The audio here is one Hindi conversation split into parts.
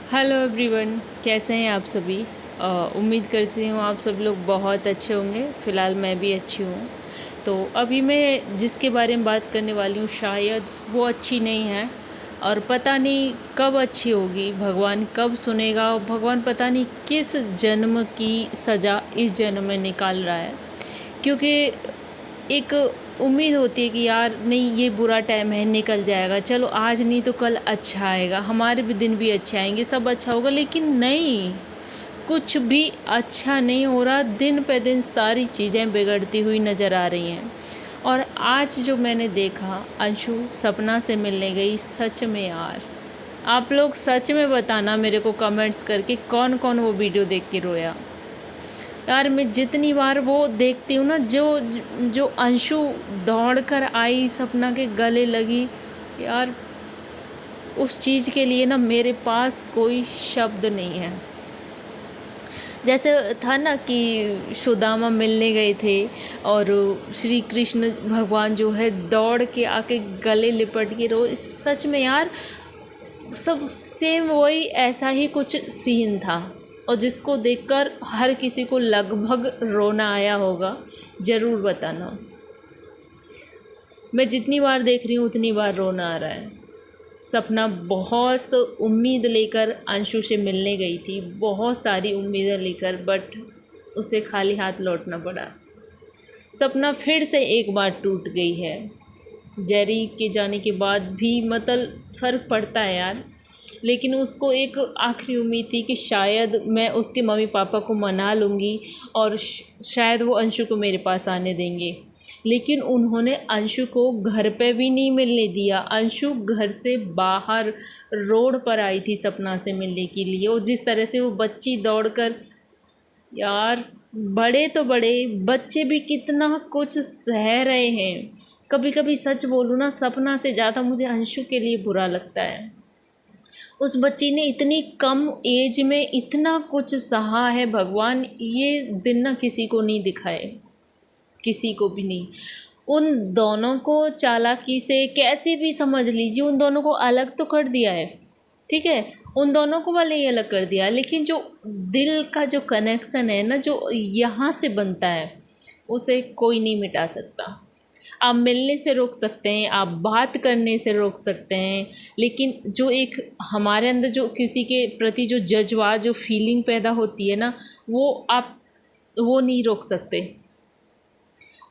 हेलो एवरीवन, कैसे हैं आप सभी। उम्मीद करती हूँ आप सब लोग बहुत अच्छे होंगे। फ़िलहाल मैं भी अच्छी हूँ। तो अभी मैं जिसके बारे में बात करने वाली हूँ शायद वो अच्छी नहीं है, और पता नहीं कब अच्छी होगी, भगवान कब सुनेगा, और भगवान पता नहीं किस जन्म की सज़ा इस जन्म में निकाल रहा है। क्योंकि एक उम्मीद होती है कि यार नहीं, ये बुरा टाइम है, निकल जाएगा, चलो आज नहीं तो कल अच्छा आएगा, हमारे भी दिन भी अच्छे आएंगे, सब अच्छा होगा। लेकिन नहीं, कुछ भी अच्छा नहीं हो रहा। दिन पे दिन सारी चीज़ें बिगड़ती हुई नज़र आ रही हैं। और आज जो मैंने देखा, अंशु सपना से मिलने गई, सच में यार, आप लोग सच में बताना मेरे को कमेंट्स करके कौन कौन वो वीडियो देख के रोया। यार मैं जितनी बार वो देखती हूँ ना, जो जो अंशु दौड़ कर आई, सपना के गले लगी, यार उस चीज़ के लिए ना मेरे पास कोई शब्द नहीं है। जैसे था ना कि सुदामा मिलने गए थे और श्री कृष्ण भगवान जो है दौड़ के आके गले लिपट के रो, सच में यार सब सेम वही ऐसा ही कुछ सीन था। और जिसको देखकर हर किसी को लगभग रोना आया होगा, ज़रूर बताना। मैं जितनी बार देख रही हूँ उतनी बार रोना आ रहा है। सपना बहुत उम्मीद लेकर अंशु से मिलने गई थी, बहुत सारी उम्मीदें लेकर, बट उसे खाली हाथ लौटना पड़ा। सपना फिर से एक बार टूट गई है। जेरी के जाने के बाद भी मतलब फ़र्क पड़ता है यार, लेकिन उसको एक आखिरी उम्मीद थी कि शायद मैं उसके मम्मी पापा को मना लूँगी और शायद वो अंशु को मेरे पास आने देंगे। लेकिन उन्होंने अंशु को घर पे भी नहीं मिलने दिया। अंशु घर से बाहर रोड पर आई थी सपना से मिलने के लिए, और जिस तरह से वो बच्ची दौड़कर, यार बड़े तो बड़े, बच्चे भी कितना कुछ सह रहे हैं। कभी कभी सच बोलूँ ना, सपना से ज़्यादा मुझे अंशु के लिए बुरा लगता है। उस बच्ची ने इतनी कम एज में इतना कुछ सहा है, भगवान ये दिन ना किसी को नहीं दिखाए, किसी को भी नहीं। उन दोनों को चालाकी से कैसे भी समझ लीजिए, उन दोनों को अलग तो कर दिया है, ठीक है, उन दोनों को भले ही अलग कर दिया, लेकिन जो दिल का जो कनेक्शन है ना, जो यहाँ से बनता है, उसे कोई नहीं मिटा सकता। आप मिलने से रोक सकते हैं, आप बात करने से रोक सकते हैं, लेकिन जो एक हमारे अंदर जो किसी के प्रति जो जज्बा, जो फीलिंग पैदा होती है ना, वो आप वो नहीं रोक सकते।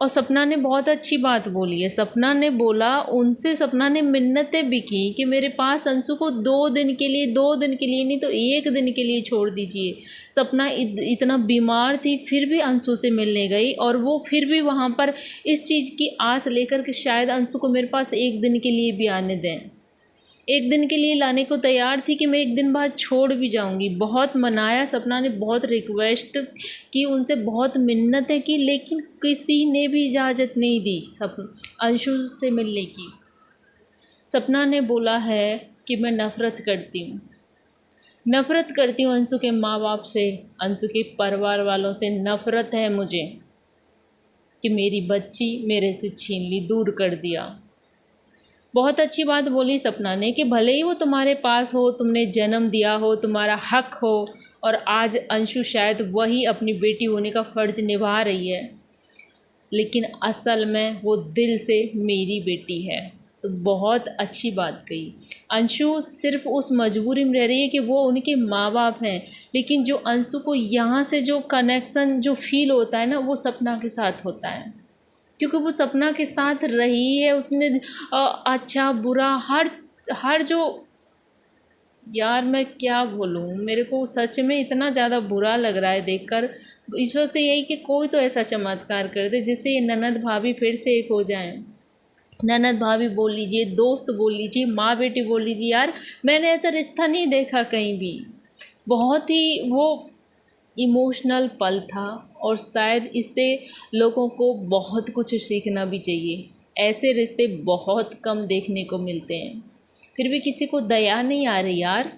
और सपना ने बहुत अच्छी बात बोली है। सपना ने बोला उनसे, सपना ने मिन्नतें भी की कि मेरे पास अंशु को 2 दिन के लिए, 2 दिन के लिए नहीं तो 1 दिन के लिए छोड़ दीजिए। सपना इतना बीमार थी फिर भी अंशु से मिलने गई, और वो फिर भी वहाँ पर इस चीज़ की आस लेकर कि शायद अंशु को मेरे पास 1 दिन के लिए भी आने दें। 1 दिन के लिए लाने को तैयार थी कि मैं 1 दिन बाद छोड़ भी जाऊंगी। बहुत मनाया सपना ने, बहुत रिक्वेस्ट की उनसे, बहुत मिन्नतें की, लेकिन किसी ने भी इजाज़त नहीं दी अंशु से मिलने की। सपना ने बोला है कि मैं नफ़रत करती हूँ, नफ़रत करती हूँ अंशु के माँ बाप से, अंशु के परिवार वालों से नफ़रत है मुझे कि मेरी बच्ची मेरे से छीन ली, दूर कर दिया। बहुत अच्छी बात बोली सपना ने कि भले ही वो तुम्हारे पास हो, तुमने जन्म दिया हो, तुम्हारा हक हो, और आज अंशु शायद वही अपनी बेटी होने का फ़र्ज़ निभा रही है, लेकिन असल में वो दिल से मेरी बेटी है। तो बहुत अच्छी बात कही। अंशु सिर्फ उस मजबूरी में रह रही है कि वो उनके माँ बाप हैं, लेकिन जो अंशु को यहाँ से जो कनेक्शन जो फील होता है ना, वो सपना के साथ होता है, क्योंकि वो सपना के साथ रही है। उसने अच्छा बुरा हर हर जो, यार मैं क्या बोलूँ, मेरे को सच में इतना ज़्यादा बुरा लग रहा है देखकर। ईश्वर से यही कि कोई तो ऐसा चमत्कार कर दे जिससे ये ननद भाभी फिर से एक हो जाएं। ननद भाभी बोल लीजिए, दोस्त बोल लीजिए, माँ बेटी बोल लीजिए, यार मैंने ऐसा रिश्ता नहीं देखा कहीं भी। बहुत ही वो इमोशनल पल था, और शायद इससे लोगों को बहुत कुछ सीखना भी चाहिए। ऐसे रिश्ते बहुत कम देखने को मिलते हैं, फिर भी किसी को दया नहीं आ रही यार।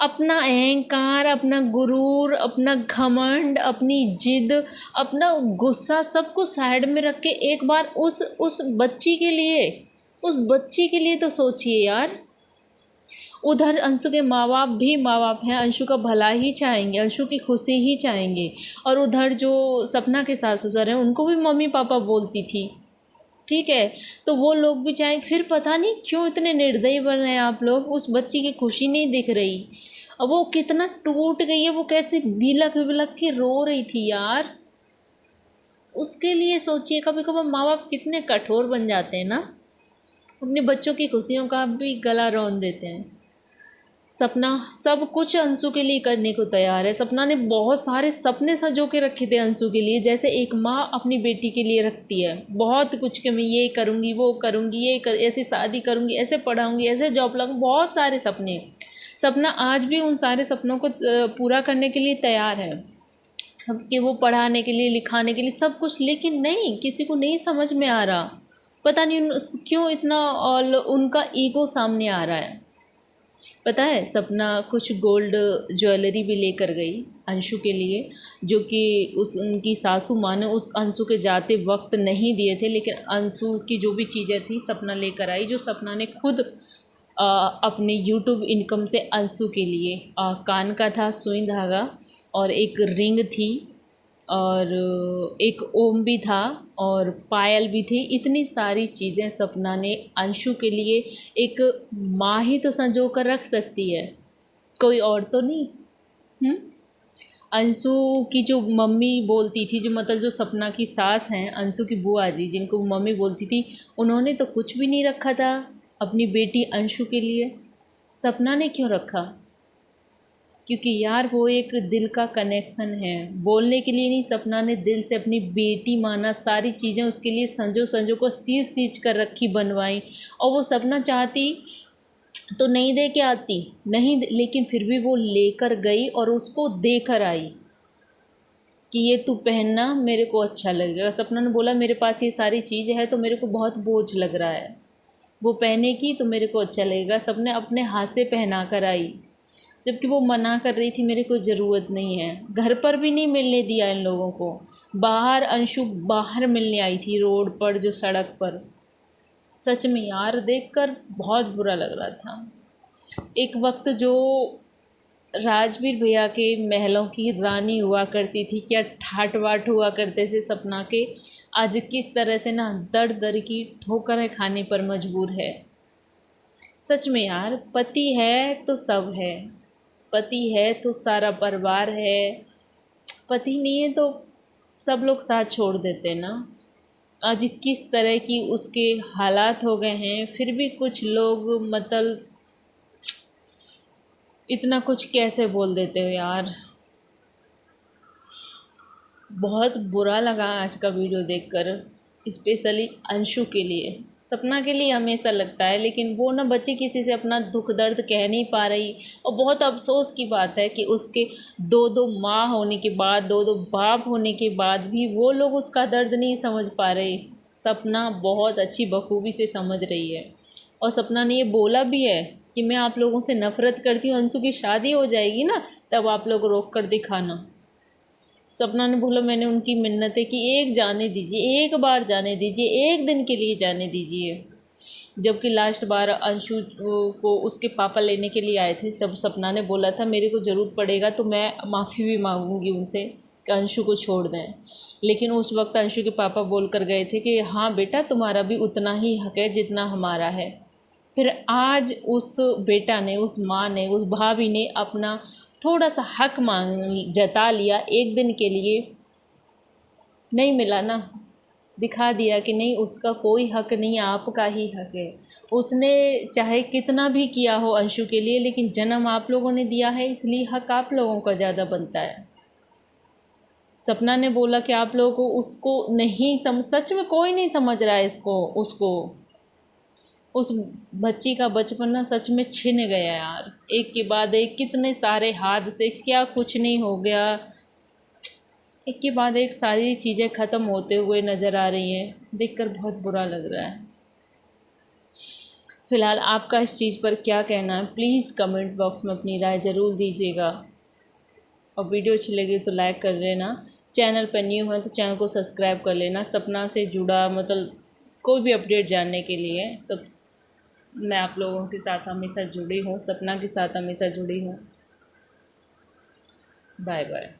अपना अहंकार, अपना गुरूर, अपना घमंड, अपनी जिद, अपना गुस्सा, सब कुछ साइड में रख के एक बार उस बच्ची के लिए, उस बच्ची के लिए तो सोचिए यार। उधर अंशु के माँ बाप भी माँ बाप हैं, अंशु का भला ही चाहेंगे, अंशु की खुशी ही चाहेंगे। और उधर जो सपना के सास ससुर हैं उनको भी मम्मी पापा बोलती थी, ठीक है। तो वो लोग भी चाहें, फिर पता नहीं क्यों इतने निर्दयी बन रहे हैं आप लोग। उस बच्ची की खुशी नहीं दिख रही। अब वो कितना टूट गई है, वो कैसे बिलख बिलख के रो रही थी यार। उसके लिए सोचिए, कभी कभी माँ बाप कितने कठोर बन जाते हैं ना, अपने बच्चों की खुशियों का भी गला रौंद देते हैं। सपना सब कुछ अंशु के लिए करने को तैयार है। सपना ने बहुत सारे सपने संजो के रखे थे अंशु के लिए, जैसे एक माँ अपनी बेटी के लिए रखती है बहुत कुछ, कि मैं ये करूँगी, वो करूँगी, ऐसी शादी करूँगी, ऐसे पढ़ाऊँगी, ऐसे जॉब लगूँगी, बहुत सारे सपने। सपना आज भी उन सारे सपनों को पूरा करने के लिए तैयार है, कि वो पढ़ाने के लिए, लिखाने के लिए, सब कुछ। लेकिन नहीं, किसी को नहीं समझ में आ रहा, पता नहीं क्यों इतना उनका ईगो सामने आ रहा है। पता है, सपना कुछ गोल्ड ज्वेलरी भी लेकर गई अंशु के लिए, जो कि उनकी सासू माँ ने उस अंशु के जाते वक्त नहीं दिए थे, लेकिन अंशु की जो भी चीज़ें थी सपना लेकर आई, जो सपना ने खुद अपने यूट्यूब इनकम से अंशु के लिए, कान का था सुई धागा, और एक रिंग थी, और एक ओम भी था, और पायल भी थी। इतनी सारी चीज़ें सपना ने अंशु के लिए, एक माँ ही तो संजो कर रख सकती है, कोई और तो नहीं। अंशु की जो मम्मी बोलती थी, जो मतलब जो सपना की सास हैं, अंशु की बुआ जी, जिनको मम्मी बोलती थी, उन्होंने तो कुछ भी नहीं रखा था अपनी बेटी अंशु के लिए। सपना ने क्यों रखा? क्योंकि यार वो एक दिल का कनेक्शन है, बोलने के लिए नहीं, सपना ने दिल से अपनी बेटी माना, सारी चीज़ें उसके लिए संजो संजो को सींच कर रखी, बनवाई। और वो सपना चाहती तो नहीं दे के आती, नहीं, लेकिन फिर भी वो लेकर गई और उसको देकर आई कि ये तू पहनना, मेरे को अच्छा लगेगा। सपना ने बोला मेरे पास ये सारी चीज़ है तो मेरे को बहुत बोझ लग रहा है, वो पहनेगी तो मेरे को अच्छा लगेगा। सबने अपने हाथ से पहना कर आई, जबकि वो मना कर रही थी, मेरे को ज़रूरत नहीं है। घर पर भी नहीं मिलने दिया इन लोगों को, बाहर अंशु बाहर मिलने आई थी, रोड पर, जो सड़क पर। सच में यार, देखकर बहुत बुरा लग रहा था। एक वक्त जो राजवीर भैया के महलों की रानी हुआ करती थी, क्या ठाट बाट हुआ करते थे सपना के, आज किस तरह से ना दर दर की ठोकरें खाने पर मजबूर है। सच में यार, पति है तो सब है, पति है तो सारा परिवार है, पति नहीं है तो सब लोग साथ छोड़ देते ना। आज किस तरह की उसके हालात हो गए हैं, फिर भी कुछ लोग मतलब इतना कुछ कैसे बोल देते हो यार। बहुत बुरा लगा आज का वीडियो देखकर, स्पेशली अंशु के लिए। सपना के लिए हमेशा लगता है, लेकिन वो ना बच्ची किसी से अपना दुख दर्द कह नहीं पा रही। और बहुत अफसोस की बात है कि उसके दो दो माँ होने के बाद, दो दो बाप होने के बाद भी वो लोग उसका दर्द नहीं समझ पा रहे। सपना बहुत अच्छी बखूबी से समझ रही है, और सपना ने ये बोला भी है कि मैं आप लोगों से नफ़रत करती हूँ, अंशु की शादी हो जाएगी ना तब आप लोग रोक कर दिखाना। सपना ने बोला मैंने उनकी मिन्नतें कि एक जाने दीजिए, एक बार जाने दीजिए, एक दिन के लिए जाने दीजिए। जबकि लास्ट बार अंशु को उसके पापा लेने के लिए आए थे, जब सपना ने बोला था मेरे को ज़रूरत पड़ेगा तो मैं माफ़ी भी मांगूंगी उनसे कि अंशु को छोड़ दें, लेकिन उस वक्त अंशु के पापा बोल कर गए थे कि हाँ बेटा, तुम्हारा भी उतना ही हक है जितना हमारा है। फिर आज उस बेटा ने, उस माँ ने, उस भाभी ने अपना थोड़ा सा हक मांग जता लिया, एक दिन के लिए नहीं मिला ना, दिखा दिया कि नहीं उसका कोई हक नहीं, आपका ही हक है। उसने चाहे कितना भी किया हो अंशु के लिए, लेकिन जन्म आप लोगों ने दिया है, इसलिए हक आप लोगों का ज़्यादा बनता है। सपना ने बोला कि आप लोगों को उसको नहीं सच में कोई नहीं समझ रहा है उसको। उस बच्ची का बचपन ना सच में छिन गया यार, एक के बाद एक कितने सारे हादसे, क्या कुछ नहीं हो गया, एक के बाद एक सारी चीज़ें ख़त्म होते हुए नज़र आ रही हैं, देखकर बहुत बुरा लग रहा है। फ़िलहाल आपका इस चीज़ पर क्या कहना है, प्लीज़ कमेंट बॉक्स में अपनी राय ज़रूर दीजिएगा, और वीडियो अच्छी लगी तो लाइक कर लेना, चैनल पर न्यू है तो चैनल को सब्सक्राइब कर लेना। सपना से जुड़ा मतलब कोई भी अपडेट जानने के लिए सब मैं आप लोगों के साथ हमेशा जुड़ी हूँ, सपना के साथ हमेशा जुड़ी हूँ। Bye bye.